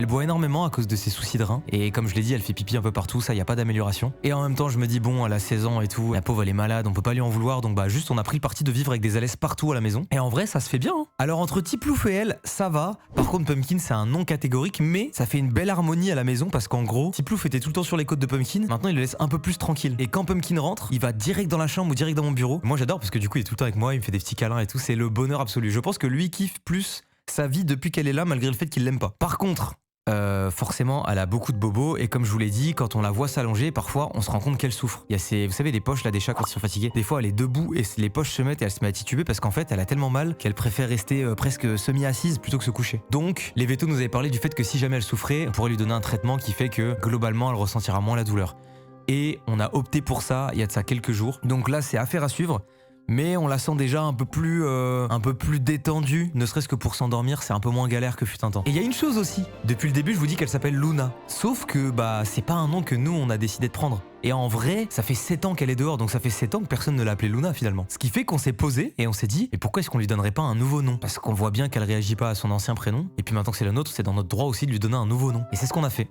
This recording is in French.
Elle boit énormément à cause de ses soucis de rein. Et comme je l'ai dit, elle fait pipi un peu partout, ça y a pas d'amélioration. Et en même temps, je me dis bon, elle a 16 ans et tout, la pauvre elle est malade, on peut pas lui en vouloir, donc bah juste on a pris le parti de vivre avec des alaises partout à la maison. Et en vrai, ça se fait bien. Hein. Alors entre Tiplouf et elle, ça va. Par contre, Pumpkin, c'est un nom catégorique, mais ça fait une belle harmonie à la maison parce qu'en gros, Tiplouf était tout le temps sur les côtes de Pumpkin. Maintenant, il le laisse un peu plus tranquille. Et quand Pumpkin rentre, il va direct dans la chambre ou direct dans mon bureau. Moi, j'adore parce que du coup, il est tout le temps avec moi, il me fait des petits câlins et tout. C'est le bonheur absolu. Je pense que lui kiffe plus sa vie depuis qu'elle est là, malgré le fait qu'il l'aime pas. Par contre, forcément, elle a beaucoup de bobos et comme je vous l'ai dit, quand on la voit s'allonger, parfois on se rend compte qu'elle souffre. Il y a ces, vous savez, les poches là des chats quand ils sont fatigués. Des fois, elle est debout et les poches se mettent et elle se met à tituber parce qu'en fait, elle a tellement mal qu'elle préfère rester presque semi-assise plutôt que se coucher. Donc, les vétos nous avaient parlé du fait que si jamais elle souffrait, on pourrait lui donner un traitement qui fait que globalement, elle ressentira moins la douleur. Et on a opté pour ça il y a de ça quelques jours. Donc là, c'est affaire à suivre. Mais on la sent déjà un peu plus détendue, ne serait-ce que pour s'endormir, c'est un peu moins galère que fut un temps. Et il y a une chose aussi, depuis le début je vous dis qu'elle s'appelle Luna, sauf que bah c'est pas un nom que nous on a décidé de prendre. Et en vrai, ça fait 7 ans qu'elle est dehors, donc ça fait 7 ans que personne ne l'a appelée Luna finalement. Ce qui fait qu'on s'est posé et on s'est dit, et pourquoi est-ce qu'on lui donnerait pas un nouveau nom? Parce qu'on voit bien qu'elle réagit pas à son ancien prénom, et puis maintenant que c'est le nôtre, c'est dans notre droit aussi de lui donner un nouveau nom. Et c'est ce qu'on a fait.